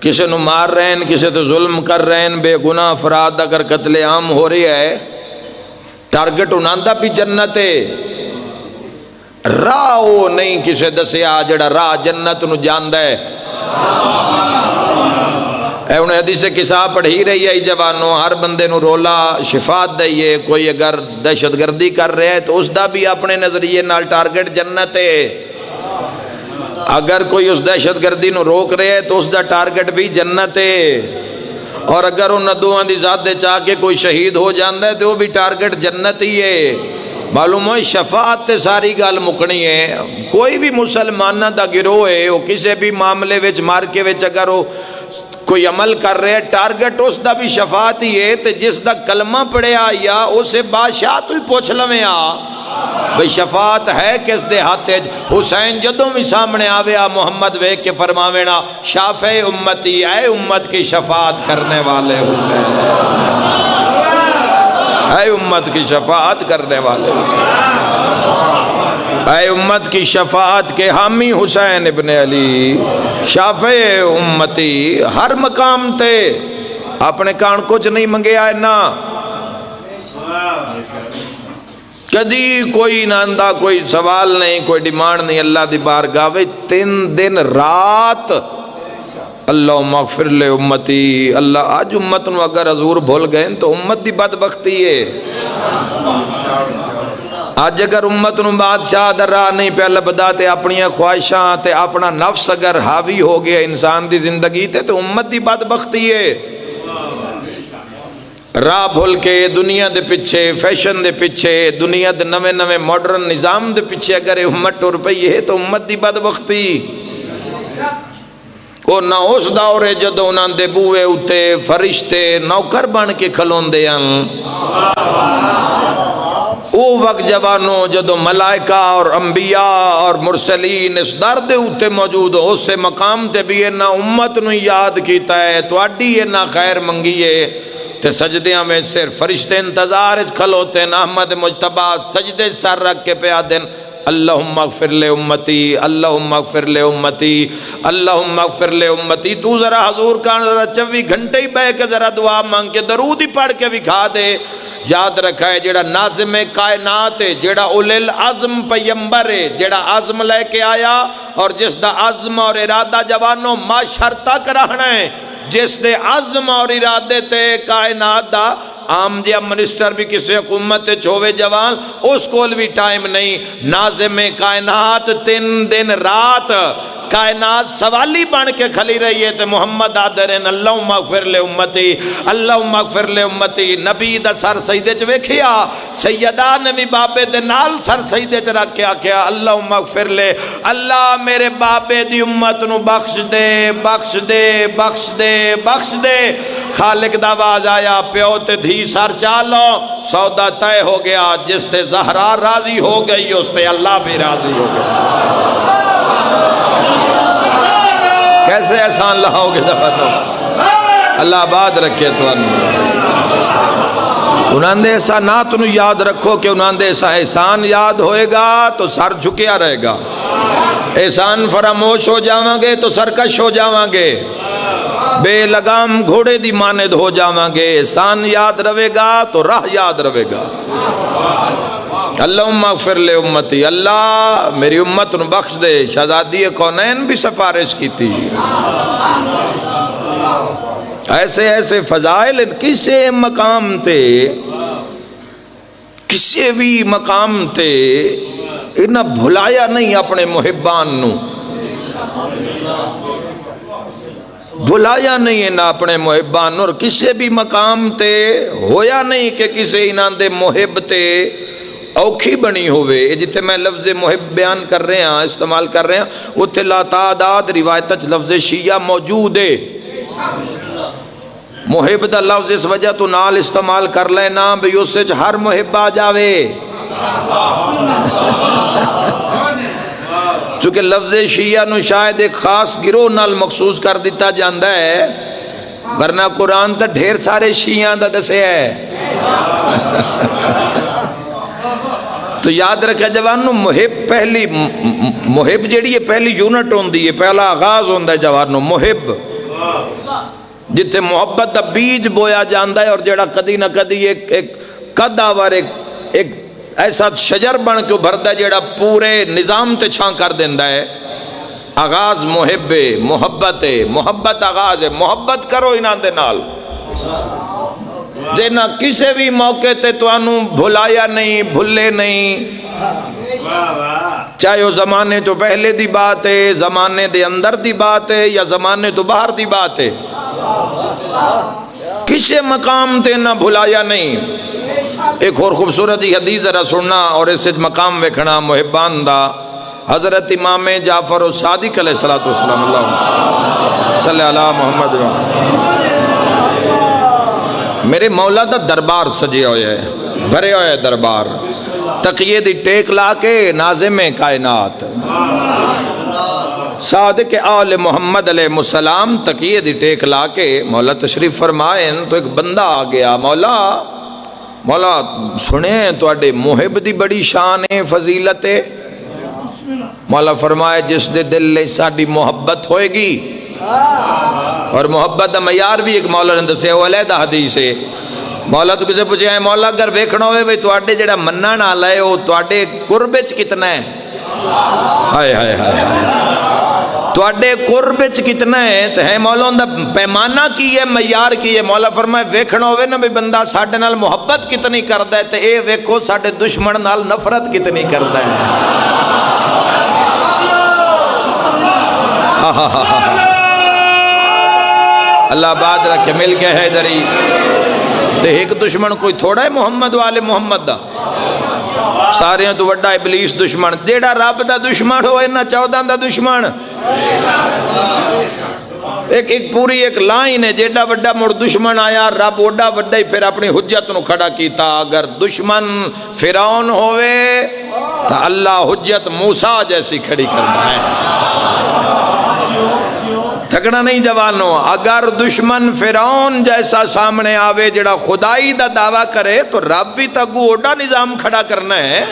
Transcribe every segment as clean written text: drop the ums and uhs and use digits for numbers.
کسی نو مار رہے ہیں، کسی تو ظلم کر رہے ہیں، بے گناہ افراد اگر قتل عام ہو رہی ہے، ٹارگٹ انہاں دا بھی جنت ہے۔ راہ وہ نہیں کسی دسیا جڑا راہ جنت نو جاندہ ہے۔ اے انہیں حدیث قصہ پڑھی رہی ہے جوانوں، ہر بندے نو رولا شفاعت دئیے، کوئی اگر دہشت گردی کر رہے ہے تو اس دا بھی اپنے نظریے نال ٹارگٹ جنت ہے۔ اگر کوئی اس دہشت گردی نو روک رہے ہے تو اس دا ٹارگٹ بھی جنت ہے، اور اگر ان دوہاں دی ذات دے چاہ کے کوئی شہید ہو جاندہ ہے تو وہ بھی ٹارگٹ جنت ہی ہے۔ معلوم ہوئی شفاعت تے ساری گال مکنی ہے۔ کوئی بھی مسلمانہ دا گروہ ہے، وہ کسی بھی معاملے وچ مارکے وچ اگر وہ کوئی عمل کر رہے ہیں، ٹارگٹ اس دا بھی شفاعت ہی ہے۔ تے جس دا کلمہ پڑھے آیا اسے بادشاہ تو ہی پوچھ لویں آ بھئی شفاعت ہے کس دے ہاتھ ہے۔ حسین جدوں بھی سامنے آوے آ محمد ویک کے فرماوینا شافع امتی، اے امت کی شفاعت کرنے والے حسین، اے امت کی شفاعت کرنے والے حسین، اے امت کی شفاعت کے حامی حسین ابن علی، شافع امتی۔ ہر مقام تے اپنے کان کچھ نہیں منگے آئے نا، کدی کوئی ناندہ کوئی سوال نہیں، کوئی ڈیمانڈ نہیں، اللہ دی بارگاہ وچ 3 دن رات اللہم اغفر لے امتی۔ اللہ آج امت نو اگر حضور بھول گئے تو امت دی بدبختی ہے۔ آج اگر امت نو بادشاہ در راہ نہیں پہ لبدا تے اپنی خواہشاں تے اپنا نفس اگر حاوی ہو گیا انسان دی زندگی تے تو امت دی بدبختی ہے۔ راہ بھول کے دنیا دے پیچھے، فیشن دے پیچھے، دنیا دے نوے نوے ماڈرن نظام دے پیچھے اگر امت ٹر پئی ہے تو امت دی بدبختی۔ او نہ اس دور ہے جدو انہاں دے بوئے اتے فرشتے نوکر بن کے کھلون دے ہیں، او وقت جوانوں جدو ملائکہ اور انبیاء اور مرسلین اس در دے اتے موجود ہو، اس سے مقام تے بھی نہ امت نو یاد کیتا ہے تو اڈی نہ خیر منگیے تے سجدیاں میں صرف فرشتے انتظار کھلوتے ہیں۔ احمد مجتبہ سجدے سر رکھ کے پہ آدن اللہم اغفر لے امتی، اللہم اغفر لے امتی، اللہم اغفر لے امتی۔ تو ذرا حضور کا ذرا 24 گھنٹے ہی بہ کے ذرا دعا مانگ کے درود ہی پڑھ کے دکھا دے۔ یاد رکھا ہے جیڑا ناظم کائنات ہے، جیڑا اولی العزم پیمبر ہے، جیڑا عزم لے کے آیا اور جس دا عزم اور ارادہ جوانوں معاشر تک رہنا ہے، جس دے عزم اور ارادے تے کائنات دا عام جیا منسٹر بھی کسی حکومت چھوے جوان اس کول بھی ٹائم نہیں۔ ناظم کائنات 3 دن رات کائنات سوالی بن کے کھلی رہی ہے تے محمد آدرین اللہم اغفر لے امتی، اللہم اغفر لے امتی۔ نبی دا سر سجدے چ ویکھیا، سیدہ نے بھی بابے دے نال سر سجدے چ رکھ کے آکھیا اللہم اغفر لے، اللہ میرے بابے دی امت نو بخش دے، بخش دے، بخش دے، بخش دے۔ خالق دا آواز آیا، پیو تے دھی سر چالو، سودا طے ہو گیا، جس تے زہرا راضی ہو گئی اس تے اللہ بھی راضی ہو گیا۔ کیسے احسان لاؤ گے جوانوں؟ اللہ آباد رکھے تو انہاں دے احسانات نو یاد رکھو کہ انہاں دے احسان یاد ہوئے گا تو سر جھکیا رہے گا، احسان فراموش ہو جاواں گے تو سرکش ہو جاواں گے، بے لگام گھوڑے دی ماند ہو جاواں گے۔ احسان یاد رہے گا تو راہ یاد رہے گا۔ اللہم اغفر لے امتی، اللہ میری امت نو بخش دے۔ شہزادی کونین بھی سفارش کی تھی۔ ایسے ایسے فضائل کسی مقام تے، کسی بھی مقام تے انہاں بھلایا نہیں اپنے محبان نو، بھلایا نہیں انہاں اپنے محبان نو، اور کسی بھی مقام تے ہویا نہیں کہ کسی انہاں دے محب تے اوکھی بنی ہوئے۔ جتے میں لفظ محب بیان کر رہے ہیں، استعمال کر رہے ہیں، اتھے لا تعداد روایتہ لفظ شیعہ موجود ہے۔ محب دا لفظ اس وجہ تو نال استعمال کر لینا بھی اس سے ہر محب آ جاوے، چونکہ لفظ شیعہ نو شاید ایک خاص گروہ نال مخصوص کر دیتا جاندہ ہے، ورنہ قرآن تا ڈھیر سارے شیعہ دا دسے ہے۔ تو یاد رکھا جوانو محب پہلی محب جیڑی ہے پہلی یونٹ ہوندی ہے، پہلا آغاز ہوندا ہے جوانو محب، جتھے محبت دا بیج بویا جاندا ہے، اور جیڑا کدی نہ کدی ایک قداور ایک ایسا شجر بن کے بھردا ہے جیڑا پورے نظام تے چھاں کر دیندا ہے۔ آغاز محب ہے، محبت ہے، محبت آغاز ہے، محبت کرو انہاں دے نال جے نہ کسے بھی موقع تے توانوں بھلایا نہیں، بھلے نہیں، چاہے وہ زمانے تو پہلے دی بات ہے، زمانے دے اندر دی بات ہے، یا زمانے تو باہر دی بات ہے، کسے مقام تے نہ بھلایا نہیں۔ ایک اور خوبصورت حدیث ذرا سننا اور اس مقام ویکھنا محبان دا، حضرت امام جعفر الصادق علیہ السلام، اللہ صلی اللہ محمد۔ میرے مولا دا دربار سجے ہوئے ہے، بھرے ہوئے دربار، تقیے دی ٹیک لا کے ناظم کائنات صادق آل محمد علیہ السلام تقیے دی ٹیک لا کے مولا تشریف فرمائیں تو ایک بندہ آ گیا، مولا سنیں تو اڈے محب دی بڑی شان ہے، فضیلت ہے۔ مولا فرمائے جس دے دل لے ساڑی محبت ہوئے گی، اور محبت دا معیار بھی ایک مولا نے دسے وہ علیحدہ حدیث ہے۔ مولا تو کسے پوچھے ہیں مولا اگر ویکھنا ہوئے بھئی تو اڈے جڑا مننا نہ لائے ہو تو اڈے قربچ کتنا ہے، ہائے ہائے ہائے تو اڈے قربچ کتنا ہے، تو ہے مولا اندہ پیمانہ کی ہے، معیار کی ہے۔ مولا فرمائے ویکھنا ہوئے نا بھی بندہ ساڑھے نال محبت کتنی کردہ ہے، تو اے ویکھو ساڑھے دشمن نال نفرت کتنی کردہ ہے۔ اللہ بات رکھے مل کے حیدری تے ایک دشمن کوئی تھوڑا ہے محمد والے محمد دا، سارے ہیں تو وڈا ابلیس دشمن، جیڑا رب دا دشمن ہوئے نہ 14 دا دشمن، ایک پوری ایک لائن ہے، جیڑا وڈا مڑ دشمن آیا رب وڈا وڈا ہی پھر اپنی حجت نو کھڑا کیتا۔ اگر دشمن فرعون ہوئے تو اللہ حجت موسیٰ جیسی کھڑی کرنا ہے، تھکنا نہیں جوانو۔ اگر دشمن فرعون جیسا سامنے آوے جڑا خدائی دا دعویٰ کرے تو رب بھی تگو اوڈا نظام کھڑا کرنا ہے۔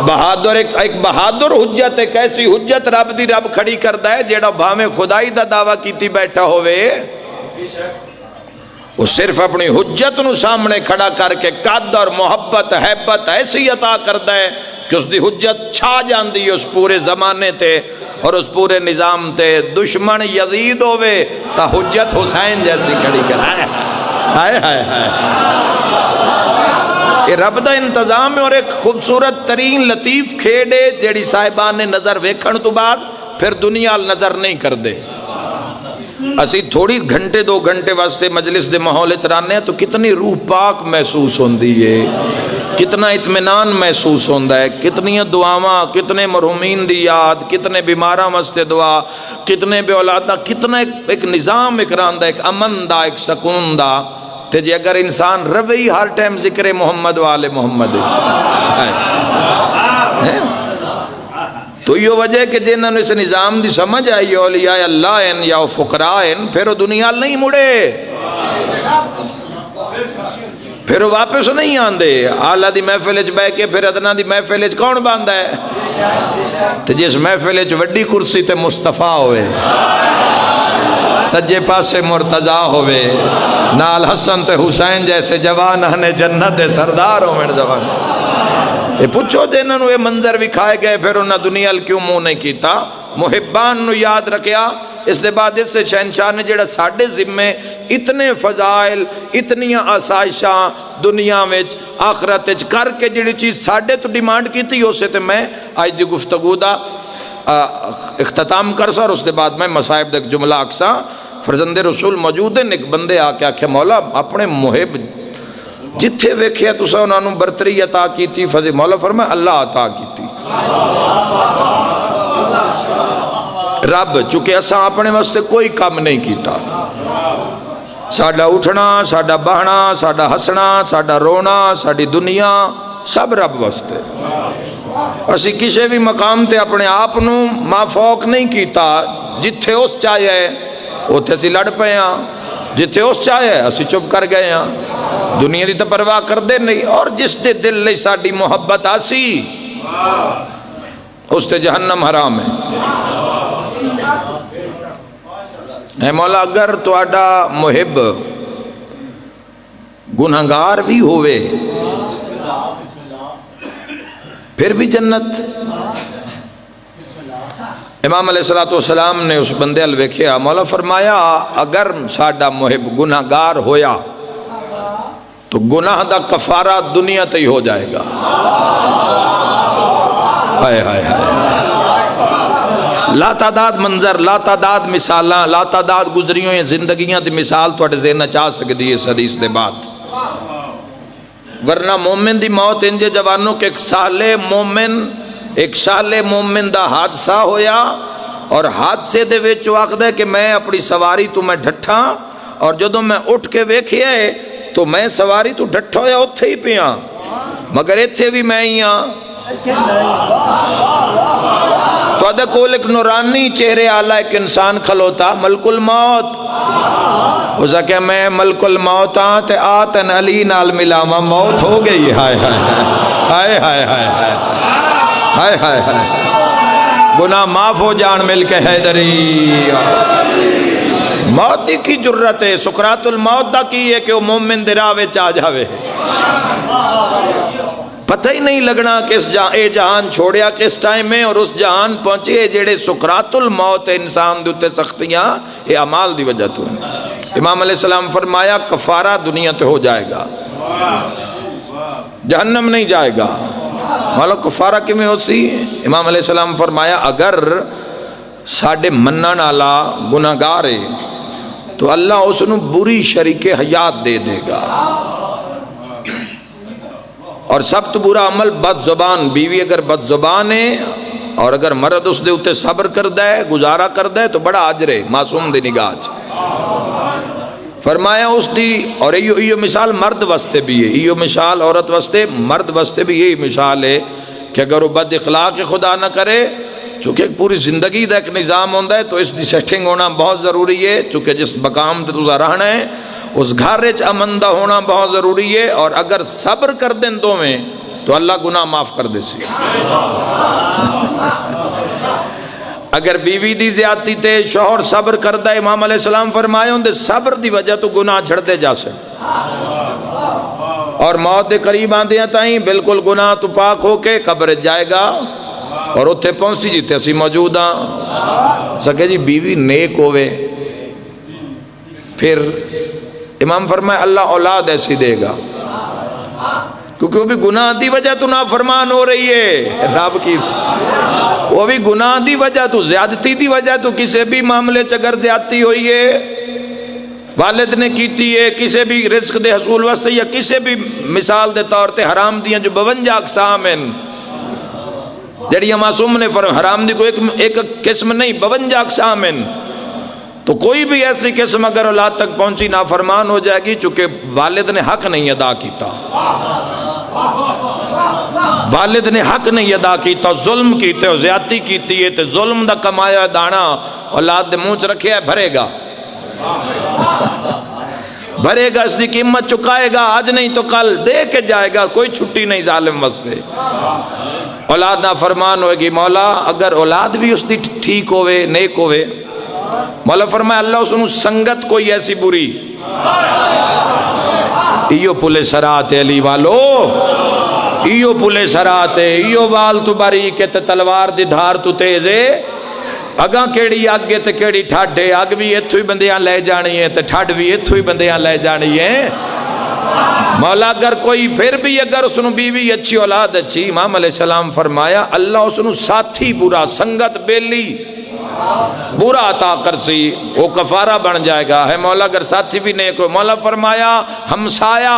بہادر ایک بہادر حجت ہے، کیسی حجت رب دی رب کھڑی کردا ہے جڑا بھاویں خدائی دا دعویٰ کیتی بیٹھا ہوئے، وہ صرف اپنی حجت نو سامنے کھڑا کر کے قد اور محبت حیبت ایسی عطا کردا ہے کہ اس دی حجت چھا جاندی ہے اس پورے زمانے تے اور اس پورے نظام تے۔ دشمن یزید ہوئے تا حجت حسین جیسی کھڑی کر ہائے ہائے ہائے، یہ رب دا انتظام ہے۔ اور ایک خوبصورت ترین لطیف کھیڑے جیڑی صاحبان نے نظر ویکھن تو بعد پھر دنیا نظر نہیں کر دے۔ اسی تھوڑی گھنٹے 2 گھنٹے واسطے مجلس دے ماحول چرانے ہیں تو کتنی روح پاک محسوس ہوندی ہے، کتنا اطمینان محسوس ہوندہ ہے، کتنی دعاواں، کتنے مرحومین دی یاد، کتنے بیماراں واسطے دعا، کتنے بے اولادہ، کتنا ایک نظام ایک راندہ، ایک امن دا، ایک سکون دا۔ تے جے اگر انسان روی ہر ٹائم ذکر محمد والے محمد تو یہ وجہ کہ جنہوں نے اس نظام دی سمجھ آئی اولیاء اللہ ہیں یا فقراء ہیں، پھر وہ دنیا نہیں مڑے، پھر وہ واپس نہیں آندے۔ آلہ دی محفلج بے کے پھر ادنا دی محفلج کون باندھا ہے؟ تو جس محفلج وڈی کرسی تے مصطفیٰ ہوئے، سجے پاسے مرتضیٰ ہوئے، نال حسن تے حسین جیسے جوان ہنے جنت دے سردار ہوئے جوان، یہ پوچھو جنہوں نے منظر بھی کھائے گئے پھر انہاں دنیا کیوں منہ نہیں کیتا۔ محبان نو یاد رکھیا۔ اس دے بعد اس سے شہنشاہ نے جڑا ساڑھے ذمے اتنے فضائل، اتنی آسائشاں دنیا میں آخرت وچ کر کے جڑی چیز ساڑھے تو ڈیمانڈ کی تھی، اسے تے میں آج دی گفتگو دا اختتام کر سا، اور اس دے بعد میں مصائب دا جملہ اکسا۔ فرزند رسول موجود ہیں، ایک بندے آ کے آکھے مولا اپنے محب جتھے ویکھیا تسا انہاں نوں برتری عطا کی تھی، فضل مولا فرمایا اللہ عطا کی تھی۔ رب چونکہ اساں اپنے واسطے کوئی کام نہیں کیتا، ساڈا اٹھنا، ساڈا بہنا، ساڈا ہسنا، ساڈا رونا، ساڈی دنیا سب رب واسطے۔ اسی کسی بھی مقام تے اپنے آپ نوں مافوق نہیں کیتا، جتھے اس چاہیے اوتھے اسی لڑ پے ہاں، جتھے اس چاہے اسی چپ کر گئے ہاں، دنیا دی تو پرواہ کر دے نہیں، اور جس دے دل لئی ساڈی محبت آسی اس تے جہنم حرام ہے۔ اے مولا اگر تہاڈا محب گنہگار بھی ہوئے پھر بھی جنت۔ امام علیہ السلام نے اس بندے ال ویکھیا، مولا فرمایا اگر ساڈا محب گنہگار ہویا تو گناہ دا کفارہ دنیا تے ہی ہو جائے گا۔ ہائے ہائے ہائے، لا تعداد منظر، لا تعداد مثالاں، لا تعداد گزریوں یہ زندگیاں دی مثال تواڈے ذہن چاہ سکدی ہے اس حدیث دے بعد۔ ورنہ مومن دی موت انجے جوانوں کہ ایک سال مومن دا حادثہ ہویا اور حادثے دے وچ آکھدا ہے کہ میں اپنی سواری تو میں ڈھٹھا، اور جدوں میں اٹھ کے ویکھیا ہے تو میں سواری تو ڈھٹھا ہویا اتھے ہی پیاں، مگر ایتھے بھی میں ہی ہاں۔ تو ادھے کول ایک نورانی چہرے آلہ ایک انسان کھلوتا، ملک الموت، اسا کہ میں ملک الموت ہاں تے آتن علی نال ملاواں موت ہو گئی۔ ہائے ہائے ہائے ہائے ہائے ہائے ہائے ہائے ہائے، گناہ معاف ہو جان مل کے حیدری۔ موت دی کی جرت ہے، سکرات الموت دا کی ہے کہ وہ مومن دے راہ وچ آ جاوے، پتہ ہی نہیں لگنا کس اے جہان چھوڑیا کس ٹائم میں، اور اس جہان پہنچے جڑے سکرات الموت ہے انسان دے تے سختیاں یہ اعمال دی وجہ تو ہے۔ امام علیہ السلام فرمایا کفارہ دنیا تے ہو جائے گا، جہنم نہیں جائے گا۔ مالو کفارہ کیویں ہو سی؟ امام علیہ السلام فرمایا اگر ساڈے منن والا گناہگار ہے تو اللہ اس نو بری شریک حیات دے دے گا، اور سب تو برا عمل بد زبان، بیوی اگر بد زبان ہے اور اگر مرد اس دے اتے صبر کردہ ہے گزارا کردہ ہے تو بڑا عجر ہے معصوم دی نگاہ۔ فرمایا اس دی، اور ایو مثال مرد واسطے بھی ہے، ایو مثال عورت واسطے، مرد واسطے بھی یہی مثال ہے کہ اگر وہ بد اخلاق خدا نہ کرے، چونکہ پوری زندگی دا ایک نظام ہوندہ ہے تو اس دی سیٹنگ ہونا بہت ضروری ہے، چونکہ جس مقام تے تُسا رہنا ہے اس گھر وچ امن دا ہونا بہت ضروری ہے، اور اگر صبر کر دیں دو میں تو اللہ گناہ معاف کر دے سی۔ اگر بیوی دی زیادتی تے شوہر صبر کردہ، امام علیہ السلام فرمائے ہوں دے صبر دی وجہ تو گناہ جھڑتے جا سکتے، اور موت دے قریب آندے ہیں تائیں بالکل گناہ تو پاک ہو کے قبر جائے گا، اور اتھے پہنچی جیتے اسی موجود ہاں۔ سکے جی بیوی نیک ہوئے پھر امام فرمائے اللہ اولاد ایسی دے گا، کیونکہ وہ بھی گناہ دی وجہ تو نافرمان ہو رہی ہے رب کی، وہ بھی گناہ دی وجہ تو زیادتی دی وجہ تو کسی بھی معاملے چگر زیادتی ہوئی ہے والد نے کیتی ہے، کسی بھی رزق دے حصول واسطے یا کسی بھی مثال دے طور تے حرام دیاں جو 52 اقسام ہیں جڑیاں معصوم نے فرمایا، حرام دی کوئی ایک قسم نہیں 52 اقسام ہیں، تو کوئی بھی ایسی قسم اگر اولاد تک پہنچی نافرمان ہو جائے گی، چونکہ والد نے حق نہیں ادا کیتا، والد نے حق نہیں ادا کیتا، ظلم کیتے ہو، زیادتی کیتی ہے، تو ظلم دا کمایا دانا اولاد دے منہ چ رکھے ہے، بھرے گا بھرے گا، اس دی قیمت چکائے گا، آج نہیں تو کل دے کے جائے گا، کوئی چھٹی نہیں ظالم واسطے۔ اولاد نافرمان ہوئے گی، مولا اگر اولاد بھی اس دی ٹھیک ہوئے نیک ہوئے، مولا فرمائے اللہ اس نے سنگت کوئی ایسی بری، ایو پلے سرات علی والو، ایو پلے سرات ایو وال تو باریک تے تلوار دی دھار تو تیزے، اگاں کیڑی آگے تے کیڑی ٹھاڈے، آگ بھی ایتھو ہی بندیاں لے جانی ہے تے ٹھاڈ بھی ایتھو ہی بندیاں لے جانی ہے۔ مولا اگر کوئی پھر بھی اگر اس نے بیوی اچھی اولاد اچھی، امام علیہ السلام فرمایا اللہ اس نے ساتھی برا، سنگت بیلی برا عطا کر سی، وہ کفارہ بن جائے گا، ہے مولا اگر ساتھی بھی نہیں کوئی، مولا فرمایا ہمسایا،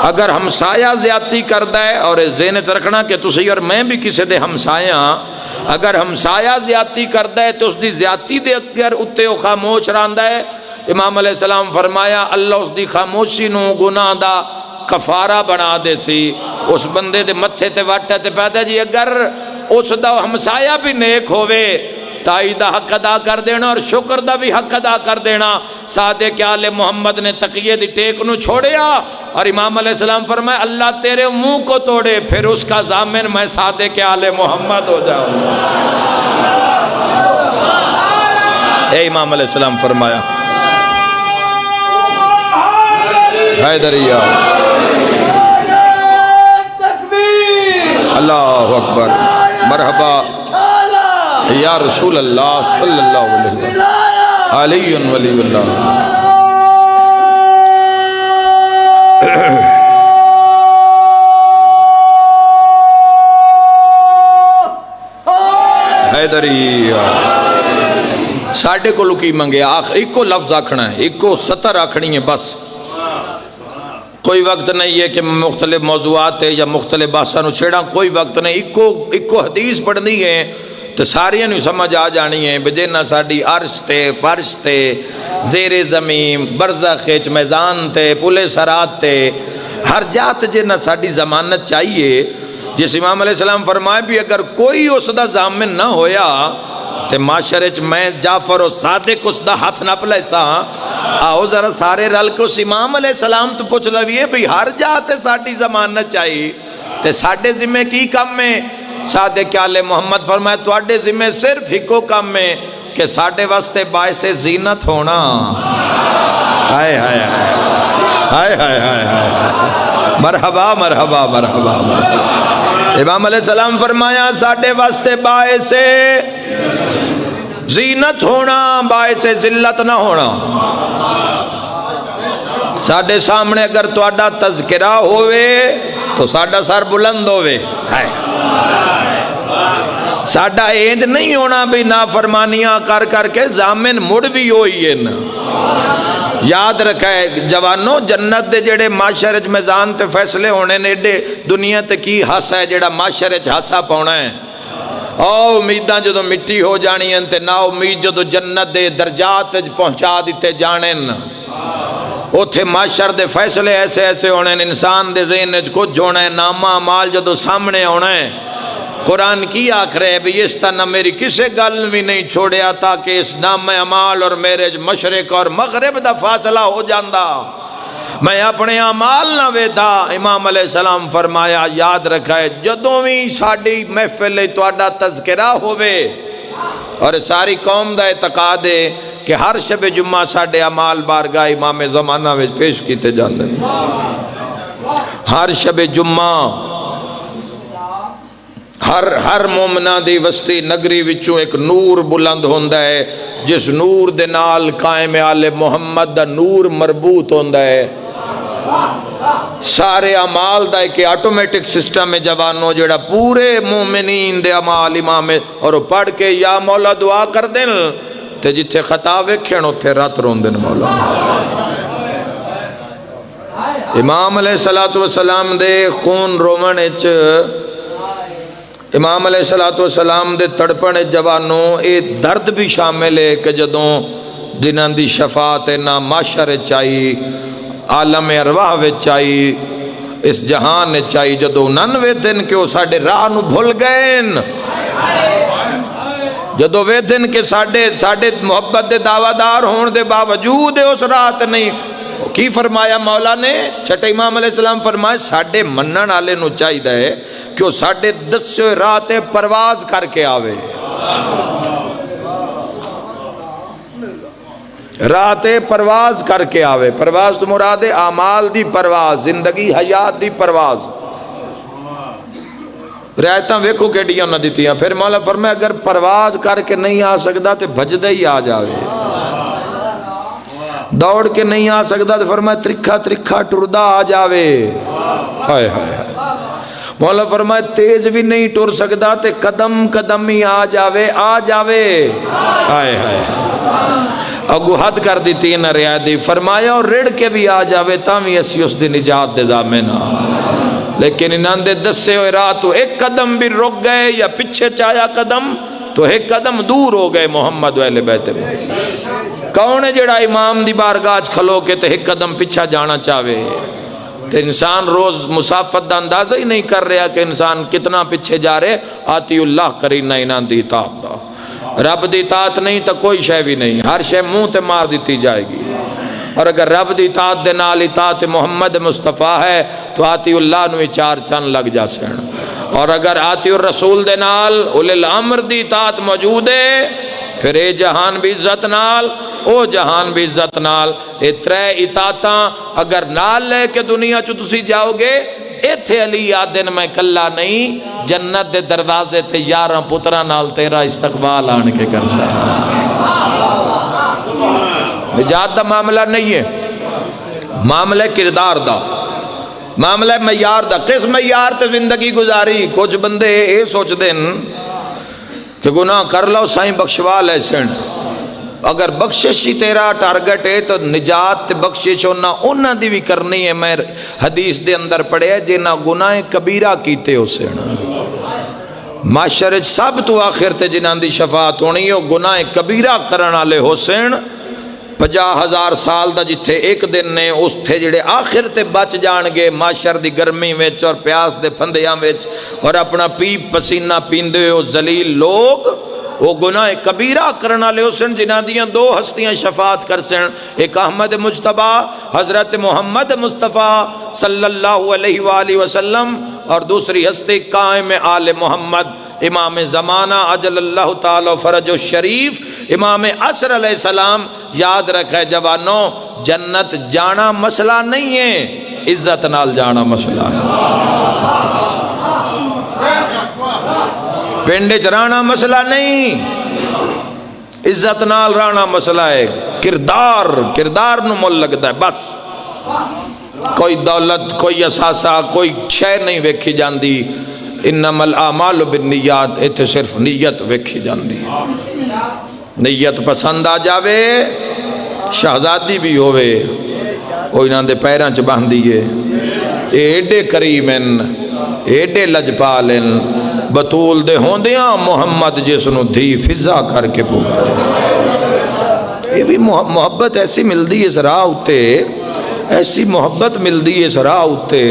اگر ہمسایا زیادتی کردہ ہے، اور ذہن چ رکھنا کہ تسی اور میں بھی کسی دے ہمسایاں، اگر ہمسایا زیادتی کردہ ہے تو اس دی زیادتی دے اگر اتے وہ خاموش راندہ ہے، امام علیہ السلام فرمایا اللہ اس دی خاموشی نو گناہ دا کفارہ بنا دے سی، اس بندے دے متھے تے واٹے تے پیدا جی اگر اس دا ہمسایا بھی نیک ہوئے تائی دا حق ادا کر دینا اور شکر دا بھی حق ادا کر دینا۔ صادق آل محمد نے تقیے دی ٹیک نو چھوڑیا اور امام علیہ السلام فرمائے اللہ تیرے منہ کو توڑے پھر اس کا ضامن میں صادق آل محمد ہو جاؤں۔ اے امام علیہ السلام فرمایا حیدریہ اللہ اکبر مرحبا یا رسول اللہ صلی اللہ علیہ وسلم علی ولی اللہ۔ حیدری ساڑھے کو لکی منگے ایک کو لفظ آکھنا ہے ایک کو سطر آکھنی ہے بس، کوئی وقت نہیں ہے کہ مختلف موضوعات یا مختلف بحثاں نو چھیڑا، کوئی وقت نہیں، ایک کو حدیث پڑھنی ہے تو ساریاں نو سمجھ آ جانی ہے بجینا ساڑھی عرش تے فرش تے زیر زمین برزخ میزان تے پلے سرات تے ہر جات جینا ساڑھی ضمانت چاہیے۔ جس امام علیہ السلام فرمائے بھی اگر کوئی اس دا ضامن نہ ہویا تے معاشرے میں جعفر و صادق اس دا ہاتھ نہ پلے سا آؤ ذرا سارے رل کے اس امام علیہ السلام تو پوچھ لویے بھی ہر جاتے ساڑھی ضمانت چاہیے تے ساڑھے ذمہ کی کم میں؟ صادق آل محمد فرمائے تو اڈے ذمہ صرف ہکو کم میں کہ ساڑھے واسطے باعث زینت ہونا۔ ہائے ہائے ہائے ہائے ہائے مرحبا مرحبا مرحبا۔ امام علیہ السلام فرمایا ساڑھے واسطے باعث زینت ہونا، باعث ذلت نہ ہونا۔ ساڑھے سامنے اگر تو اڈا تذکرہ ہوئے تو ساڑھا سر بلند ہوئے، ساڑھا اینج نہیں ہونا بھی نافرمانیاں کر کر کے ضامن مڑ بھی ہوئی ہے نا۔ یاد رکھے جوانوں جنت دے جڑے معاشرے میزان تے فیصلے ہونے نے ایڈے دنیا تے کی ہاسا ہے جڑا معاشرے ہاسا پاؤنا ہے۔ او امیداں جدو مٹی ہو جانی ہیں تے نا امید جدو جنت دے درجات پہنچا دیتے جانن اوتھے معاشر دے فیصلے ایسے ایسے ہونے انسان دے ذہن کچھ ہونا ہے نامہ مال جدو سامنے ہونا ہے۔ قرآن کی آکھ رہے بھی اس طرح میری کسے گل بھی نہیں چھوڑیا تاکہ اس نام اعمال اور میرے مشرق اور مغرب دا فاصلہ ہو جاندہ میں اپنے اعمال نہ ویدھا۔ امام علیہ السلام فرمایا یاد رکھائے جدوں بھی ساڑھی محفل تو اڈا تذکرہ ہوئے اور ساری قوم دا اعتقاد ہے کہ ہر شب جمعہ ساڑھے اعمال بارگاہ امام زمانہ میں پیش کیتے جاندے ہر شب جمعہ ہر مومنہ دی وسطی نگری وچوں ایک نور بلند ہوندہ ہے جس نور دے نال قائم آل محمد دا نور مربوط ہوندہ ہے۔ سارے اعمال دا ایک آٹومیٹک سسٹم ہے جوانوں جڑا پورے مومنین دے اعمال امام اور پڑھ کے یا مولا دعا کر دیں تے جتھے خطا ویکھن اوتھے رات روندن مولا۔ امام علیہ السلام دے خون رومن اچ امام علیہ السلام دے تڑپنے جوانوں اے درد بھی شامل ہے کہ جدوں جنہاں دی شفاعت نہ معاشر چاہی عالم ارواح چاہی اس جہان چاہی جدوں ننوے دن کہ وہ ساڑھے راہ نو بھول گئے جدوں وے دن کہ ساڑھے محبت دے دعویدار ہون دے باوجود اس رات نہیں کی فرمایا مولا نے چھٹے امام علیہ السلام فرمائے ساڑھے منن آلے نو چاہی دے کہ وہ ساڑھے 10 رات پرواز کر کے آوے رات پرواز کر کے آوے۔ پرواز تو مراد ہے اعمال دی پرواز زندگی حیات دی پرواز رعایتاں ویکھو کیڑیاں نہ دیتیاں پھر مولا فرمائے اگر پرواز کر کے نہیں آ سکدا تے بھجدے ہی آ جاوے دوڑ کے نہیں آ سکدا تو فرمائے ترکھا ترکھا ٹردہ آ جاوے ہائے ہائے مولا فرمائے تیز بھی نہیں ٹر سکدا تے قدم قدم ہی آ جاوے ہائے ہائے اگو حد کر دیتی ہے نہ رعایتی فرمایا اور رڑ کے بھی آ جاوے تاوی اسی اس دی نجات دے ضامن لیکن انہاں دے دسے ہوئے رات تو ایک قدم بھی رک گئے یا پچھے چایا قدم تو ایک قدم دور ہو گئے محمد و اہل بیت میں۔ کون ہے جڑا امام دی بارگاہ کھلو کے تے ایک قدم پچھا جانا چاہوے تو انسان روز مسافت دا اندازہ ہی نہیں کر رہا کہ انسان کتنا پیچھے جا رہے. آتی اللہ کرینہ انہاں دی اطاعت دا. رب دی اطاعت نہیں تو کوئی شے بھی نہیں, ہر شے منہ تے مار دیتی جائے گی. اور اگر رب دی اطاعت دے نال اطاعت محمد مصطفیٰ ہے تو آتی اللہ نو چار چند لگ جا سن. اور اگر آتی الرسول دے نال اولی الامر دی اطاعت موجود ہے پھر اے جہان بھی عزت نال او جہان بھی عزت نال. اے ترے اطاعتاں اگر نال لے کے دنیا چو تسی جاؤ گے, ایتھے علی آدن میں کلا نہیں, جنت دے دروازے تے 11 پترہ نال تیرا استقبال آن کے کر سکتا. نجات دا معاملہ نہیں ہے, معاملہ کردار دا, معاملہ معیار دا. کس معیار تے زندگی گزاری؟ کچھ بندے اے سوچ دیں کہ گناہ کر لو سائیں بخشوا لے سن. اگر بخشش ہی تیرا ٹارگٹ ہے تو نجات تے بخشش ہونا انہاں دی بھی کرنی ہے. میں حدیث دے اندر پڑھے جنہاں گناہ کبیرہ کیتے ہو سن, معاشرے سب تو آخر تے جنہاں دی شفاعت ہونی ہے گناہ کبیرہ کرن والے ہو سن. 50,000 سال دا جتھے ایک دن نے اس تھے جڑے آخر تے بچ جان گے معاشر دی گرمی وچ اور پیاس دے پھندیاں وچ اور اپنا پیپ پسینہ پیندے ہو ذلیل لوگ, وہ گناہ کبیرہ کرنے والے حسن جنہاں دیاں 2 ہستیاں شفاعت کر سن. ایک احمد مجتبی حضرت محمد مصطفیٰ صلی اللہ علیہ وآلہ وسلم, اور دوسری ہستی قائم آل محمد امام زمانہ عجل اللہ تعالی فرج الشریف امام عصر علیہ السلام. یاد رکھے جوانوں, جنت جانا مسئلہ نہیں ہے, عزت نال جانا مسئلہ ہے. پنڈ چ رانا مسئلہ نہیں, عزت نال رانا مسئلہ ہے. کردار نو مول لگتا ہے بس. کوئی دولت, کوئی اثاثہ, کوئی شے نہیں ویکھی جاندی. انما الاعمال بالنیات, ایتھے صرف نیت ویکھی جاندی. نیت پسند آ جاوے شہزادی بھی ہوئے وہ انہاں دے پیراں چ باندھیے. ایڈے کریمن ایڈے لجپالن بطول دے ہوندیاں محمد جس نو دھی فضا کر کے پکارے. یہ بھی محبت ایسی ملدی ہے سراہ اتے, ایسی محبت ملدی ہے سراہ اتے,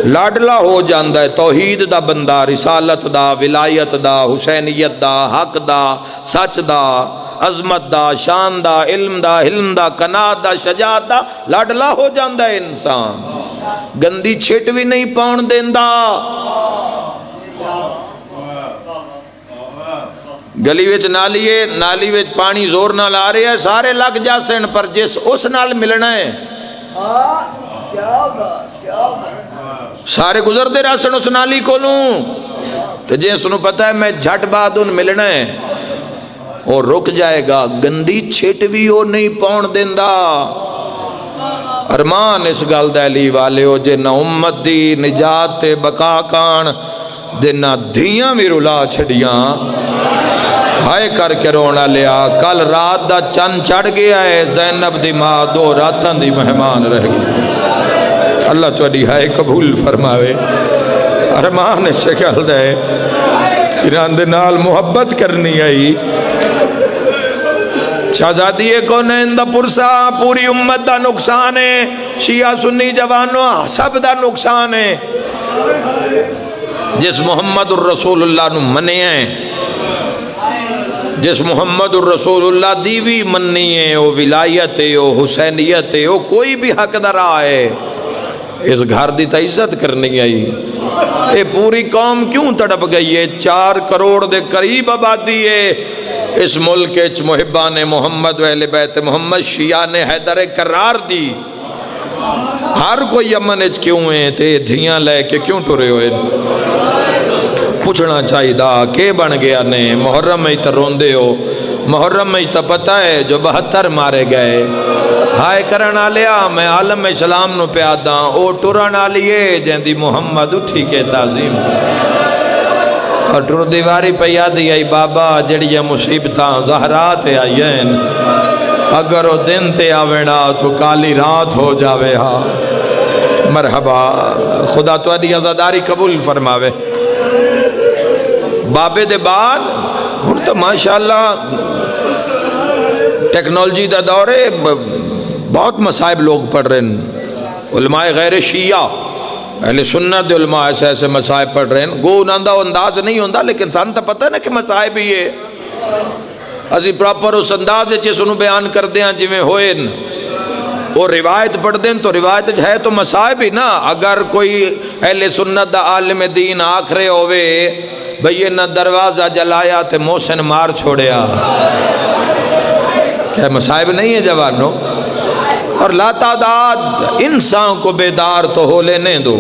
لاڈلا ہو جاندہ ہے توحید دا بندہ, رسالت دا, ولایت دا, حسینیت دا, حق دا, سچ دا, عظمت دا, شان دا, علم دا, حلم دا, قناعت دا, شجاعت دا, لاڈلا ہو جاندہ ہے انسان. گندی چھٹ بھی نہیں پاؤن دیندہ. گلی وچ نالی وچ پانی زور نہ لا رہے ہیں, سارے لگ جاسن, پر جس اس نال ملنا ہے سارے گزر دے رہا سن اس نالی کو لوں, تو جس نو پتہ ہے میں جھٹ بعد ان ملنا ہے اور رک جائے گا. گندی چھٹ بھی وہ نہیں پاؤن دیندہ. ارمان اس گل دا علی والے ہو جے نہ امت دی نجات تے بقا کان دے نہ دھیاں بھی رلا چھڑیاں ہائے کر کے رونا لیا. کل رات دا چند چڑھ گیا ہے, زینب دی ماں 2 راتاں دی مہمان رہ گئی. اللہ تہاڈی ہائے قبول فرماوے. ارمان اس گل دا ہے انہاں دے نال محبت کرنی آئی. شہزادی کونین دا پرسا پوری امت دا نقصان ہے, شیعہ سنی جوانوں سب دا نقصان ہے. جس محمد الرسول اللہ نو منے ہیں, جس محمد الرسول اللہ دیوی مننی ہے, وہ ولایت ہے, وہ حسینیت ہے, وہ کوئی بھی حق دا رہا ہے, اس گھر دی تا عزت کرنی آئی. اے پوری قوم کیوں تڑپ گئی ہے؟ 4 کروڑ دے قریب آبادی ہے اس ملک اچ. محبان محمد و اہل بیت محمد شیعہ نے حیدر قرار دی. ہر کوئی امن اچ کیوں ہے تے دھیاں لے کے کیوں ٹرے ہوئے؟ پوچھنا چاہیے دا کہ بن گیا نے. محرم میں تا روندے ہو, محرم میں تا پتہ ہے جو 72 مارے گئے. ہائے کرنا لیا میں عالم اسلام نو پیاداں, او ٹرنا لیے جن دی محمد اٹھی کے تعظیم. اور ٹر دیواری پہ یادی آئی بابا جڑیاں مصیبتاں زہرات آئین, اگر وہ دن تے آوینا تو کالی رات ہو جاوے. ہاں مرحبا, خدا تو ادھی عزاداری قبول فرماوے. بابے دے بعد ہن تو ماشاءاللہ ٹیکنالوجی دا دور ہے, بہت مصائب لوگ پڑھ رہے ہیں. علماء غیر شیعہ اہل سنت علماء ایسے ایسے مسائب پڑھ رہے ہیں، گو انہاں دا انداز نہیں ہوندہ، لیکن سان تا پتہ نا کہ مسائب ہی ہے، اسی پراپر اس انداز ہے سنو بیان کر دیں جی میں ہوئے اور روایت پڑھ دیں تو روایت ہے تو مسائب ہی نا۔ اگر کوئی اہل سنت دا عالم دین آکھرے ہوئے بھئی یہ نہ دروازہ جلایا تے محسن مار چھوڑیا، کیا مسائب نہیں ہے جوانوں؟ اور لا تعداد انسان کو بیدار تو ہو لینے دو،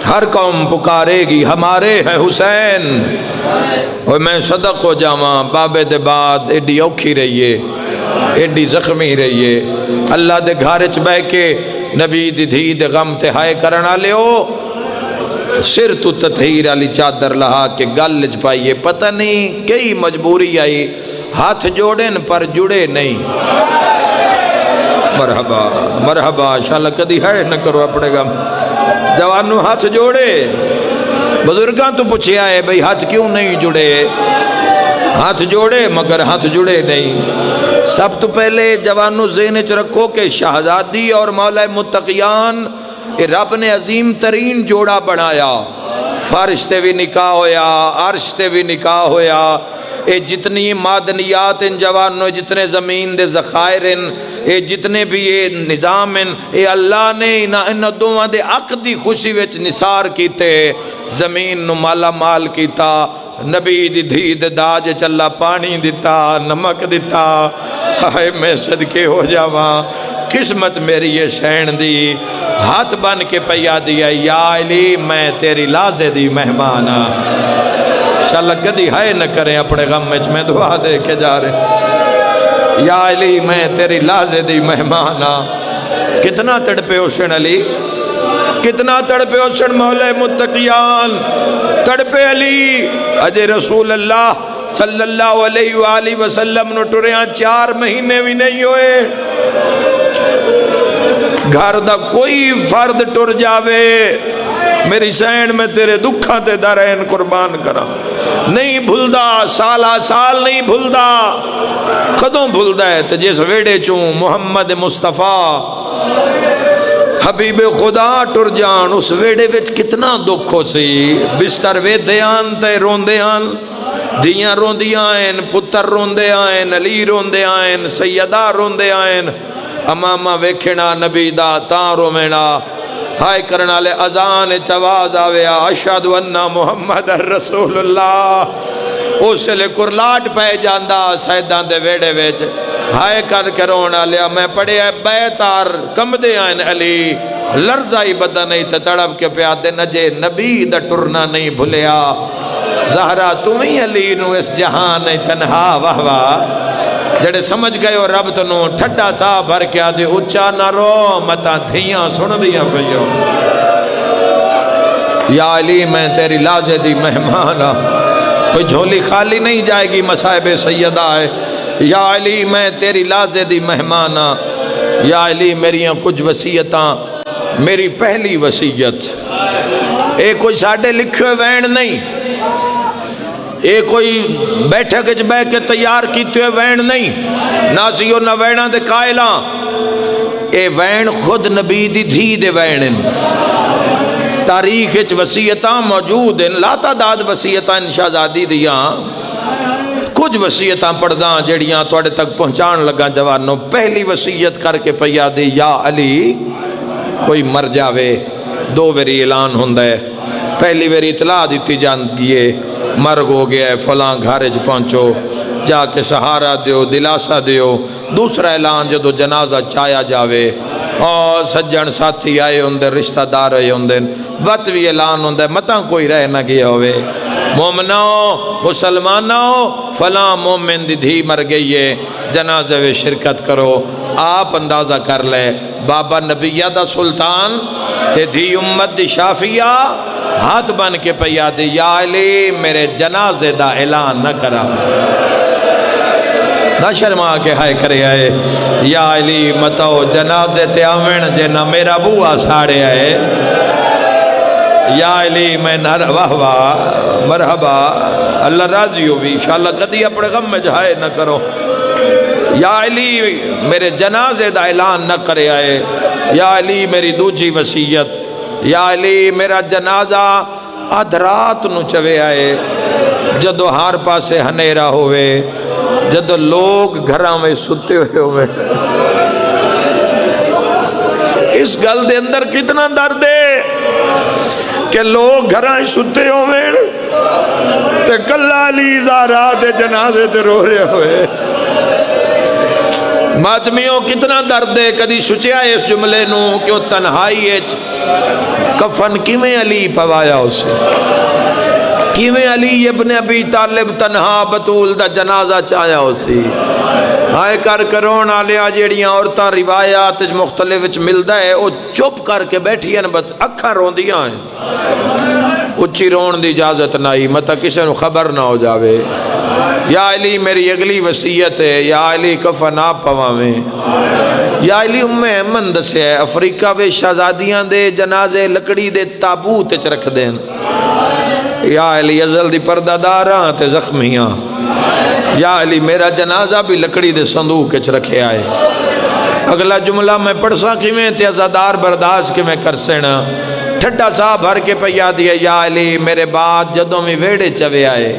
ہر قوم پکارے گی ہمارے ہے حسین۔ اور میں صدق ہو جاواں بابے دے بعد ایڈی اوکھی رہیے، ایڈی زخمی رہیے، اللہ دے گھارچ بہ کے نبی دی دھی دے غم تے ہائے کرنا لے ہو، سر تو تطہیر علی چادر لہا کے گلج پائیے، پتہ نہیں کئی مجبوری آئی، ہاتھ جوڑن پر جڑے نہیں۔ مرحبا مرحبا، انشاءاللہ کدی ہے نہ کرو اپنے غم، جوانوں ہاتھ جوڑے، بزرگاں تو پوچھے آئے بھئی ہاتھ کیوں نہیں جڑے، ہاتھ جوڑے مگر ہاتھ جڑے نہیں۔ سب تو پہلے جوانوں ذہن وچ رکھو کہ شہزادی اور مولا متقیان رب نے عظیم ترین جوڑا بنایا، فرش تے بھی نکاح ہویا، عرش تے بھی نکاح ہویا، اے جتنی معدنیات ان جوانوں، جتنے زمین دے ذخائر ان، اے جتنے بھی یہ نظام ان، اے اللہ نے ان دوواں دے عقدی خوشی وچ نثار کیتے، زمین نو مالا مال کیتا، نبی دی دھی دے داج چلا پانی دیتا، نمک دیتا، ہائے میں صدقے ہو جاواں، قسمت میری یہ شین دی، ہاتھ بن کے پیا دیا، یا علی میں تیری لازے دی مہمانا۔ انشاءاللہ کدی ہائے نہ کریں اپنے غم میں دعا دے کے جا رہے، یا علی میں تیری لازے دی مہمانا۔ کتنا تڑپے حسین علی، کتنا تڑپے حسین مولا متقیان، تڑپے علی، اجے رسول اللہ صلی اللہ علیہ وآلہ وسلم نو ٹریاں 4 مہینے بھی نہیں ہوئے، گھر دا کوئی فرد ٹر جاوے میری سین میں تیرے دکھاں تے دارین قربان کرا، نہیں بھلدا، سالہ سال نہیں بھلدا، کدوں بھلدا ہے تو جس ویڑے چوں محمد مصطفیٰ حبیب خدا ٹر جان، اس ویڑے وچ کتنا دکھو سی، بستر وے دیان تے روندے آن، دیاں روندیاں آئین، پتر روندے آئین، علی روندے آئین، سیدہ روندے آئین، امامہ ویکھنا نبی دا تاں رومینا، ہائے کرنا لے اذان چواز آویا، اشہد انہ محمد رسول اللہ، اس لے کرلاٹ پہ جاندہ سیدان دے ویڑے ویچ، ہائے کر کے رونا لیا، میں پڑھے بیتار کم دے آئین علی، لرزائی بدہ نہیں تڑپ کے پیادے نجے نبی دا ٹرنا نہیں بھلیا، زہرہ تمہیں علی نو اس جہان تنہا واہ واہ، جڑے سمجھ گئے اور رب تنو ٹھڈا سا بھر کے آدھے اچھا نہ رو متا تھیاں سن دیاں پہیو، یا علی میں تیری لازے دی مہمانا، کوئی جھولی خالی نہیں جائے گی مصائب سیدہ ہے، یا علی میں تیری لازے دی مہمانا، یا علی میریاں کچھ وصیتاں، میری پہلی وصیت، اے کوئی ساڑھے لکھے وین نہیں، اے کوئی بیٹھے کچھ بے کے تیار کیتے ہوئے وین نہیں، نازیو نہ وینہ دے قائلاں، اے وین خود نبی دی دھی دے وینن، تاریخ اچ وصیتاں موجود ہیں، لا تعداد وصیتاں شہزادی دیاں، کچھ وصیتاں پڑھداں جڑیاں توڑے تک پہنچان لگا جوانوں، پہلی وصیت کر کے پیا دی، یا علی کوئی مر جاوے، 2 ویری اعلان ہوندہ ہے، پہلی ویری اطلاع دیتی جان گئے، مرگ ہو گیا ہے فلاں گھارج پہنچو، جا کے سہارا دیو، دلاسا دیو، دوسرا اعلان جدو جنازہ چایا جاوے، اور سجن ساتھی آئے ہوندے، رشتہ دار آئے ہوندے، وقت بھی اعلان ہوندے، متاں کوئی رہ نہ گیا ہوئے، مومناؤ مسلماناؤ فلاں مومن دی دھی مر گئی ہے، جنازہ میں شرکت کرو، آپ اندازہ کر لے، بابا نبیہ دا سلطان تے دھی امت دی شافیہ، ہاتھ بن کے پیا دی، یا علی میرے جنازے دا اعلان نہ کرا، نہ شرما کے ہائے کرے آئے، یا علی متاو جنازے تے آمین جے نہ میرا بوا ساڑے آئے، یا علی میں نہ واہ واہ مرحبا، اللہ راضی ہو بھی انشاءاللہ کدی اپنے غم میں جہائے نہ کرو، یا علی میرے جنازے دا اعلان نہ کرے آئے، یا علی میری دوجی وصیت، یا علی میرا جنازہ آدھ رات نو چوے آئے، جدو ہار پاسے ہنیرا ہوئے، جدو لوگ گھراں میں ستے ہوئے۔ اس گل دے اندر کتنا درد ہے کہ لوگ گھراں ستے ہوئے تے کلا علی زہرا دے جنازے تے رو رہے ہوئے۔ ماتمیوں کتنا درد ہے، کدی سوچیا اس جملے نو کہ وہ تنہائی اچ کفن کیویں علی پوایا اسے، کیویں علی ابن ابی طالب تنہا بطول دا جنازہ چایا اسے۔ ہائے کر کرون آلیا جیڑیاں عورتاں روایات مختلف ملدا ہے، وہ چپ کر کے بیٹھی ہیں، اکھاں روندیاں ہیں، اچھی رون دی اجازت نہیں، مطلب کسی نو خبر نہ ہو جاوے۔ یا علی میری اگلی وصیت ہے، یا علی کفن آپ پواویں۔ یا علی ایمن دسے ہے افریقہ وے شہزادیاں دے جنازے لکڑی دے تابوت چ رکھ دین۔ یا علی ازل دی پردہ داراں تے زخمیاں، یا علی میرا جنازہ بھی لکڑی دے صندوق چ رکھے آئے۔ اگلا جملہ میں پڑھساں کیویں تے عزادار برداشت کیویں کر سینا، ٹھڈا سا بھر کے پیا دیا۔ یا علی میرے بعد جدوں میں ویڑے چوے آئے،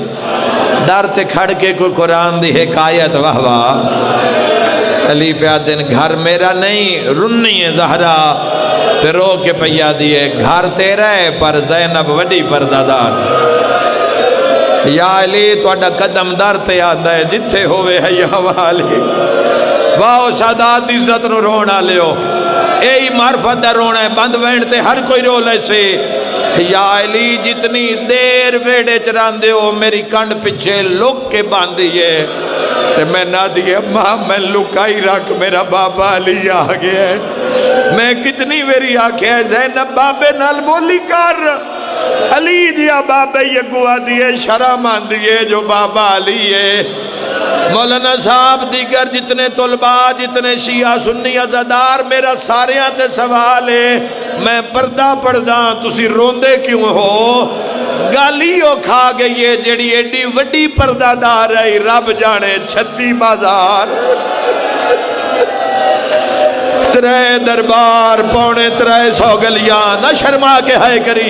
در تے کھڑ کے کوئی قرآن دی حکایت واہ واہ، علی پیا دن گھر میرا نہیں رنی ہے زہرا، تے رو کے پیا دیے گھر تیرا ہے پر زینب وڈی پردہ دار۔ یا علی تواڈا قدم در تے آندا ہے جتھے ہوئے حیا والی، واہ سادات عزت نو رونا لیو، اے معرفت دا رونا ہے، بند وین تے ہر کوئی رو لے سے۔ یا علی جتنی دیر ویڑے چران دے ہو میری کنڈ پچھے لک کے باندھئے، تے میں نہ دیئے ماں میں لکائی رکھ میرا بابا علی آگے ہے۔ میں کتنی میری آنکھیں ہے زینب بابے نال بولی کر، علی دیا بابے یہ گوا دیئے شرم آن دیئے جو بابا علی ہے۔ مولانا صاحب دیگر جتنے طلباء جتنے شیعہ سنی عزادار میرا ساریاں تے سوال ہے، میں پردہ پڑھدا تسی روندے کیوں ہو؟ گالی ہو کھا گئی ہے جیڑی ایڈی وڈی پردہ دار ہے، رب جانے 36 بازار، 3 دربار، 350 گلیاں، نہ شرما کے ہائے کری،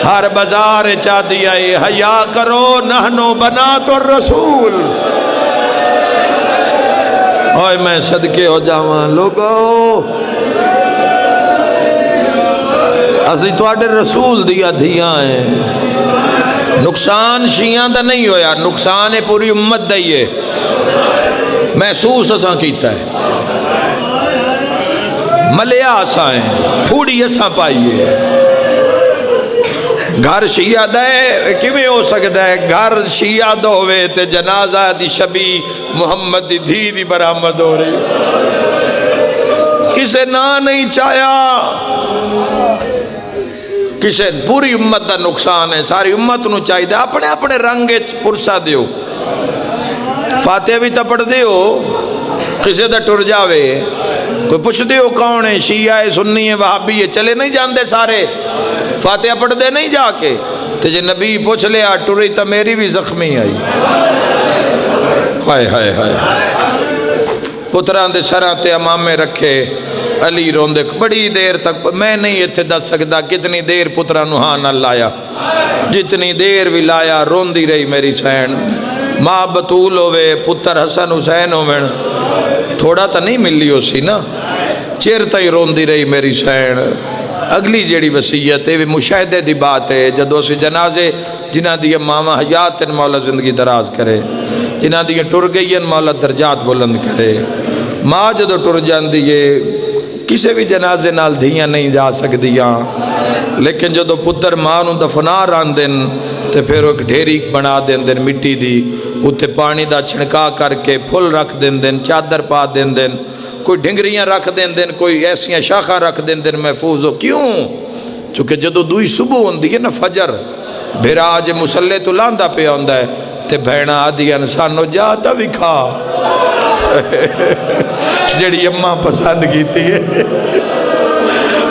ہر بازار چاہ دیا ہے حیا کرو نحنو بنات الرسول۔ اوئے میں صدقے ہو جاواں لوگو، اسی تواڈے رسول دیا دھیاں ہیں، نقصان شیعہ دا نہیں ہویا، نقصان پوری امت دا ہی ہے، محسوس اساں کیتا ہے، ملیا اساں ہیں، پھوڑی اساں پائیے۔ گھر شیعہ دے کیویں ہو سکتا ہے؟ گھر شیعہ دو ہوئے تے جنازہ دی شبی محمد دی دھی دی برآمد ہو رہی، کسے نہ نہیں چاہیا، کسے پوری امت دا نقصان ہے، ساری امت نو چاہی دے اپنے اپنے رنگ پرسا دیو، فاتحہ بھی تا پڑھ دیو، کسے دا ٹر جاوے کوئی پوچھ دیو کون ہے، شیعہ ہے سنی ہے وہابی ہے، چلے نہیں جاندے سارے، فاتحہ پڑھ دے نہیں جا کے، تے جے نبی پوچھ لیا ٹری تا میری بھی زخمی آئی، ہائے ہائے ہائے، پتران دے سراں تے امامے رکھے، علی روندے بڑی دیر تک، میں نہیں اتھے دس سکتا کتنی دیر پتران نوحان نہ لایا، جتنی دیر بھی لایا روندی رہی میری سین، ماں بطول ہوئے پتر حسن حسین ہوئے، تھوڑا تا نہیں ملی ہو سی نا، چیر تا ہی روندی رہی میری سین۔ اگلی جیڑی وصیت ہے مشاہدے دی بات ہے، جدو اسی جنازے جنہ دی ماما حیات ان مولا زندگی دراز کرے، جنہ دی ٹر گئی ان مولا درجات بلند کرے، ماں جدو ٹر جان دیئے کسے بھی جنازے نال دھیاں نہیں جا سکدیاں، لیکن جدو پتر ماں نو دفنا ران دن تے پھر ایک ڈھیری بنا دین دن مٹی دی، اتے پانی دا چھنکا کر کے پھل رکھ دین دن، چادر پا دین دن، کوئی ڈھنگریاں رکھ دین دن، کوئی ایسیاں شاخہ رکھ دین دن محفوظ ہو۔ کیوں؟ چونکہ جدو دوئی صبح ہوندی ہے نا فجر، بھیرا آج مسلح تو لاندہ پہ ہوندہ ہے، تے بھینا آدھی انسانو جاتا بھی کھا جڑی اماں پسند کیتی ہے،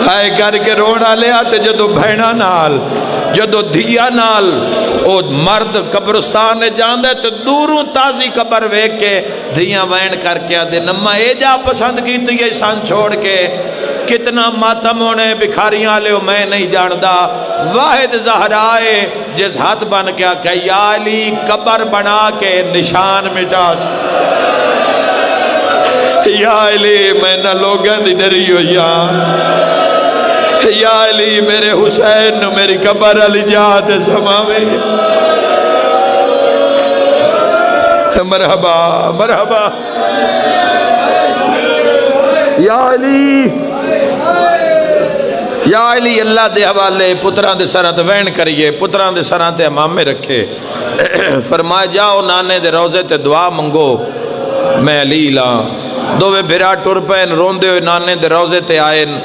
آئے کر کے روڑا لے آتے جدو بھینا نال جدو دھیا نال او مرد قبرستان جاندے تو دوروں تازی قبر ویک کے دھیاں وین کر کے آدھے نما اے جا پسند کیتی ہے سان چھوڑ کے کتنا ماتم ہونے بکھاریاں لے میں نہیں جاندہ واحد زہرائے جس ہاتھ بن کیا کہ یا علی قبر بنا کے نشان مٹا یا علی میں نہ لوگاں دی ڈری ہو یا علی میرے حسین نو میری قبر علی جات سماوے مرحبا مرحبا یا علی اللہ دے حوالے پتران دے سرات وین کریے پتران دے سرات امامے رکھے فرمائے جاؤ نانے دے روزے تے دعا منگو میں علی لا دووے بھرا ٹر پین روندے ہوئے نانے دے روزے تے آئین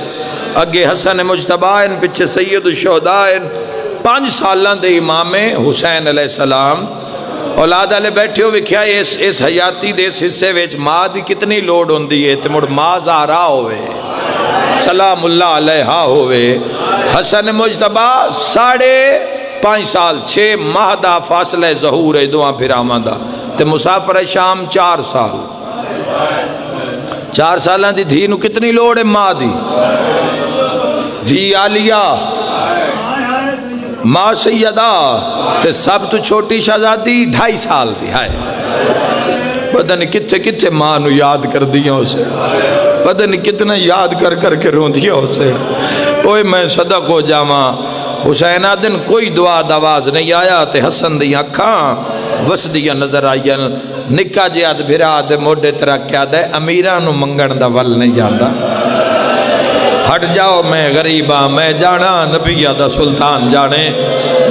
اگے حسن مجتبائن پچھے سید الشہدائن 5 سالان دے امام حسین علیہ السلام اولاد والے بیٹھے ہوئے کیا اس حیاتی دے اس حصے ویچ ماں دی کتنی لوڈ ہوندی ہے تے مڑ ماں زہرا ہوئے سلام اللہ علیہا ہوئے حسن مجتبہ 5.5 سال 6 ماہ دا فاصلہ ظہور ہے دعا پھر آمدہ تے مسافر شام 4 سال 4 سالان دی دھی نو کتنی لوڑ ہے ماں دی دھی عالیہ ماں سیدہ تے سب تو چھوٹی شہزادی 2.5 سال دی ہے پتہ نہیں کتھے کتھے ماں نو یاد کر دیا اسے پتہ نہیں کتنا یاد کر کر کے رون دیا اسے اوہ میں صدق ہو جاواں حسین آدن کوئی دعا دواز نہیں آیا تے حسن دی اکھاں وسدیاں نظر آئیاں نکا جیاد بھرا دے موڈے ترک کیا دے امیرانو منگن دا ول نہیں جاندہ ہٹ جاؤ میں غریباں میں جانا نبیہ دا سلطان جانے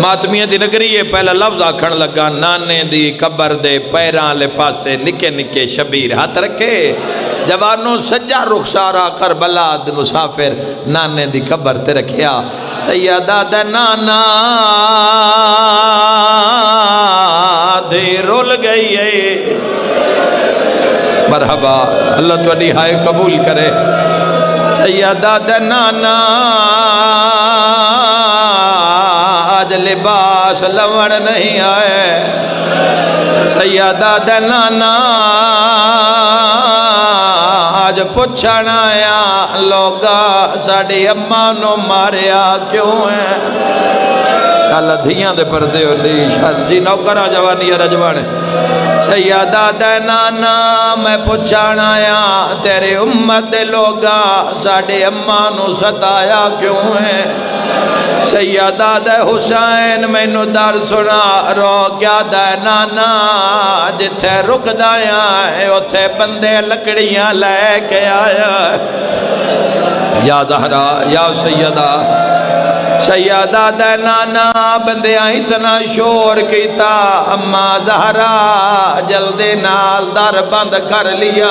ماتمیہ دی نگری ہے پہلا لفظ آکھن لگا نانے دی قبر دے پیران لے پاسے نکے نکے شبیر ہاتھ رکھے جوانوں سجا رخسارا کربلا دے مسافر نانے دی قبر تے رکھیا سیدہ دے نانا دے رول گئی ہے مرحبا اللہ تو ہائے قبول کرے سیدہ دے نانا آج لباس لوڑ نہیں آئے سیدہ دے نانا آج پوچھنا آیا لوگا ساڑی اماں نو ماریا کیوں ہے شاءاللہ دھیاں دے پردے ہو لی جی نوکرہ جوانی رجوان سیدہ دے نانا میں پوچھنا آیا تیرے امت دے لوگا ساڑی اماں نو ستایا کیوں ہے سیدہ دے حسین میں نو در سنا رو کیا دے نانا جتھے رک دایا ہے اتھے بندے لکڑیاں لے کے آیا یا زہرا یا سیدہ سیدہ دے نانا بندیاں اتنا شور کیتا اماں زہرا جلدی نال در بند کر لیا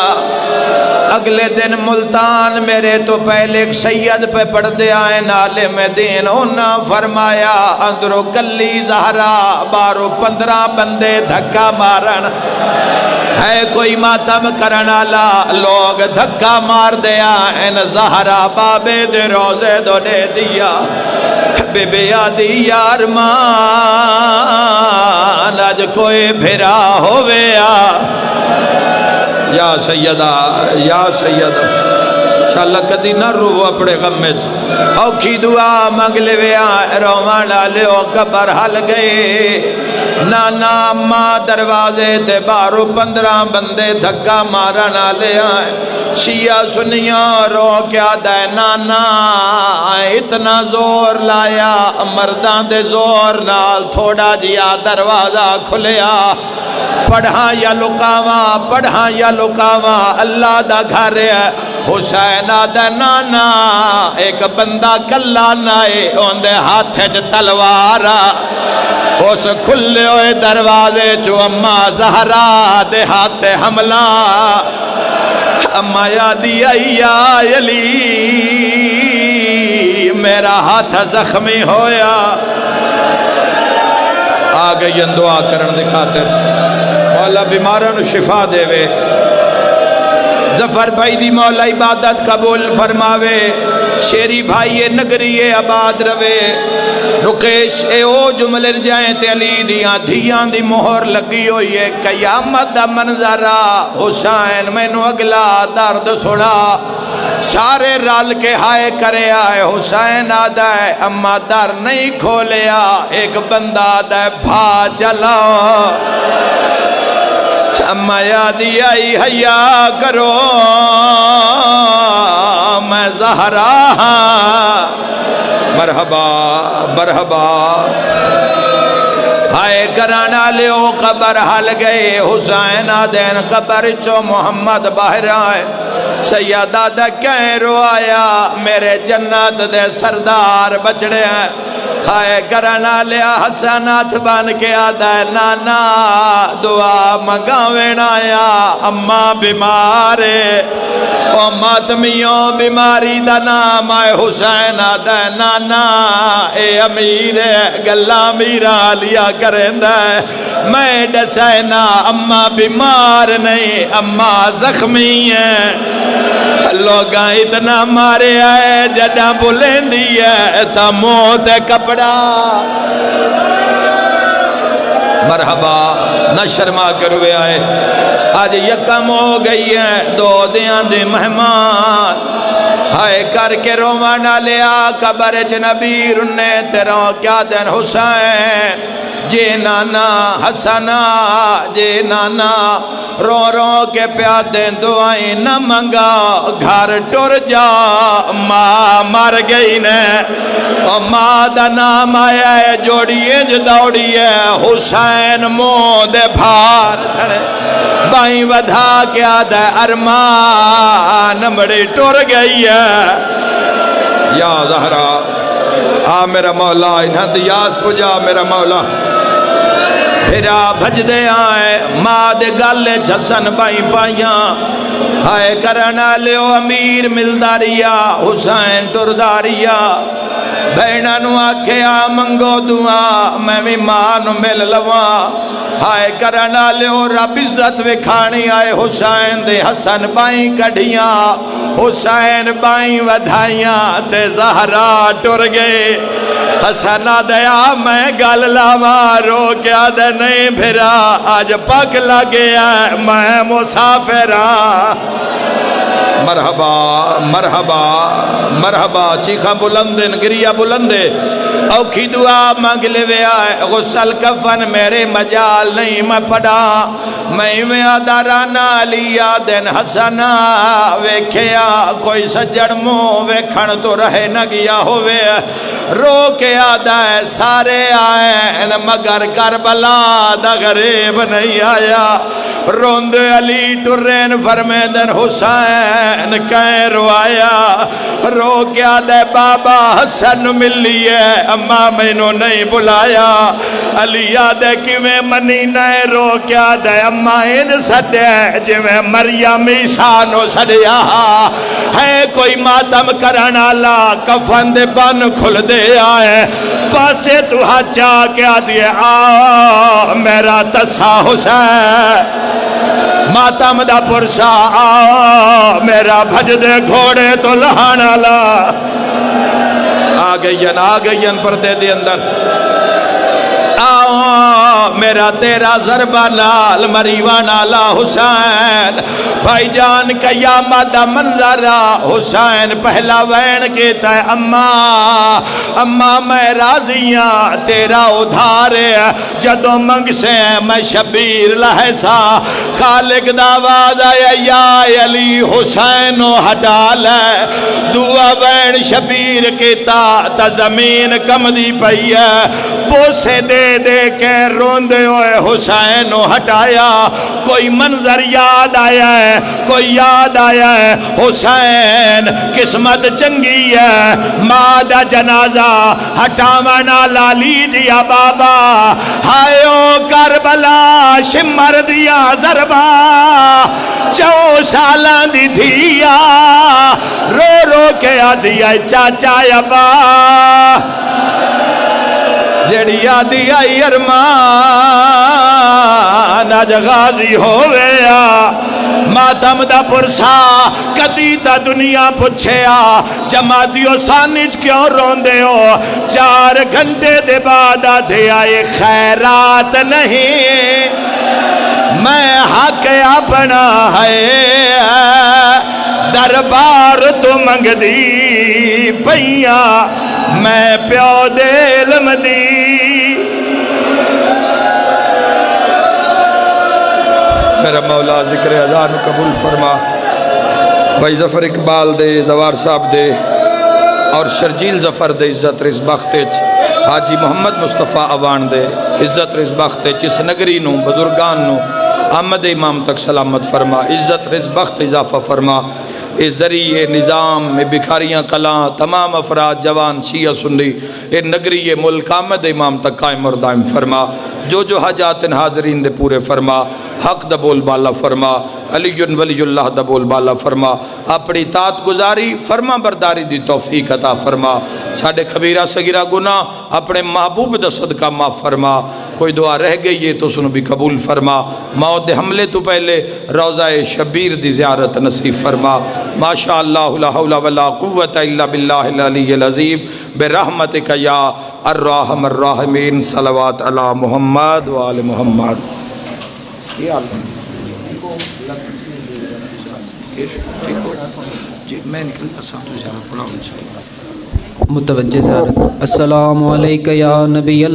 اگلے دن ملتان میرے تو پہلے ایک سید پہ پڑھ دے آئے نالے میں دین ہونا فرمایا اندرو کلی زہرا 12-15 بندے دھکا مارن ہے کوئی ماتم کرنالا لوگ دھکا مار دیا ان زہرا بابے دے روزے دو دے دیا بے بے آدھی یار مان آج کوئی بھرا ہویا یا سیدہ انشاءاللہ کدی نہ رو اپنے غم میں اوکھی دعا مانگ لے ویا روانا لے او قبر حل گئے نانا ماں دروازے تے 12-15 بندے دھکا مارنا لے آئے شیعہ سنیاں رو کیا دے نانا اتنا زور لایا مردان دے زور نال تھوڑا جیا دروازہ کھلیا پڑھاں یا لکاواں اللہ دا گھر ہے حسین دا نانا ایک بندہ کلا نائے اندے ہاتھ تلوارا اس کھلے ہوئے دروازے چو اماں زہرا دے ہاتھ حملہ اماں یادی یا علی میرا ہاتھ زخمی ہویا آگئی دعا کرن دکھاتے مولا بیمارن شفا دے وے ظفر بھائی دی مولا عبادت قبول فرماوے شیری بھائی نگری آباد رہے رکیش اے او جملے جائیں تے علی دیاں دھیاں دی مہر لگی ہوئی ہے قیامت دا منظرہ حسین میں نو اگلا درد سڑا سارے رال کے ہائے کرے آئے حسین آدھا ہے اما در نہیں کھولیا ایک بندہ آدھا ہے بھا چلا اما یادی آئی حیا کرو میں زہرا مرحبا مرحبا ہائے کرانا لیو قبر حل گئے حسین آدین قبر چو محمد باہر آئے سیدہ دا کہیں رو آیا میرے جنت دے سردار بچڑے ہیں ہائے کرانا لیا حسنات بان کے آدھا ہے نانا دعا مگاوین آیا اماں بیمارے او ماتمیوں بیماری دا نام آئے حسین آدھا ہے نانا اے امیر ہے گلہ میرا لیا کریں ہے میں ڈسینا اماں بیمار نہیں اماں زخمی ہے لوگاں اتنا مارے آئے جڑا بولیں دی ہے تا موت کپڑا مرحبا نہ شرما کروے آئے آج یکم ہو گئی ہے دو دیاں دے مہمان ہائے کر کے رومانا لیا قبر نبی رنے تیروں کیا دین حسین جے نانا حسنا جے نانا رو رو کے پیادیں دعائیں نہ منگا گھر ٹر جا ماں مر گئی نے اور ماں دا نام آیا ہے جوڑیے جو دوڑی ہے حسین مو دے بھار بائیں ودھا کیا دے ارمان بڑی ٹر گئی ہے یا زہرا آ میرا مولا انہاں دیاس پجا میرا مولا پھرا بھج دے آئے ماں دے گالے چھسن بائی پائیاں ہائے کرنا لیو امیر ملداریا حسین ترداریا بینہ نو آکھیا منگو دعا میں بھی ماں نو مل لواں ہائے کرنا لیو رب عزت وکھانی آئے حسین دے حسن بائیں کڑھیاں حسین بائیں ودھائیاں تے زہرا ٹر گئے حسنہ دیا میں گل لاواں رو کیا دے نہیں پھرا آج پک لگیا میں مسافراں مرحبا مرحبا مرحبا چیخا بلندن گریا بلندے اوکھی دعا مانگ لے ویا غسل کفن میرے مجال نہیں میں پڑا میں ویا دارانا لیا دن حسنا ویکھیا کوئی سجڑ مو ویکھن تو رہے نہ گیا ہوئے رو کے آدھا ہے سارے آئین مگر کربلا دا غریب نہیں آیا روند علی ٹرین فرمیدن حسین کہیں رو آیا رو کے آدھا ہے بابا حسن ملی ہے اماں میں نو نہیں بلایا علی آدھا ہے کہ میں منی نئے رو کے آدھا ہے اماں اند سڑے جو میں مریم عیسانو سڑیا ہے کوئی ماتم کرنا لا کفن دے بن کھل دے آئے پاسے تو ہچا کیا دیئے آ میرا تسا حسین ماتم دا پرسا آ میرا بھج دے گھوڑے تو لہانا لا آ گئین پردے دے اندر میرا تیرا ضربہ نال مریوانا لا حسین بھائی جان قیامت دا منظرہ حسین پہلا وین کہتا ہے اماں میں راضیاں تیرا ادھارے جدو منگ سے میں شبیر لہسا خالق دعواد آیا یا علی حسین ہٹا لے دعا وین شبیر کہتا تا زمین کم دی پئی ہے بوسے دے دے کے روندے ہوئے حسین ہٹایا کوئی منظر یاد آیا ہے کوئی یاد آیا ہے حسین قسمت چنگی ہے مادہ جنازہ ہٹاوانا لالی دیا بابا ہائیو کربلا شمر دیا ضربہ 4 سالان دی دھیا رو رو کے آدھیا چاچا ابا جڑی آدھی آئی ارمان آج غازی ہو گیا ماتم دا پرسا کدی تا دنیا پچھیا جماعتیو سانج کیوں روندے ہو 4 گھنٹے دے بعد آدھے آئے خیرات نہیں میں حق اپنا ہے دربار تو منگ دی پئیا میں پیو دے علم دی میرا مولا ذکر اذان قبول فرما بھائی ظفر اقبال دے زوار صاحب دے اور شرجیل ظفر دے عزت رس بختے حاجی محمد مصطفیٰ اوان دے عزت رس بختے اس نگری نو بزرگان نو احمد امام تک سلامت فرما عزت رس بخت اضافہ فرما اے ذریعے نظام اے بکھاریاں کلاں تمام افراد جوان شیعہ سنی اے نگری اے ملک احمد امام تک قائم اور دائم فرما جو حاجات حاضرین دے پورے فرما حق دبول بالا فرما علی ولی اللہ دبول بالا فرما اپنی اطاعت گزاری فرما برداری دی توفیق عطا فرما ساڑھے کبیرہ صغیرہ گناہ اپنے محبوب دا صدقہ معاف فرما کوئی دعا رہ گئی ہے تو سنو بھی قبول فرما موت حملے تو پہلے روضہ شبیر دی زیارت نصیب فرما ماشاءاللہ لا حول ولا قوت الا باللہ العلی العظیم برحمتک یا الرحم الراحمین صلوات علی محمد و آل محمد میں نکلتا ساتھ ہو جانا پڑا متوجہ سارت السلام علیکہ یا نبی اللہ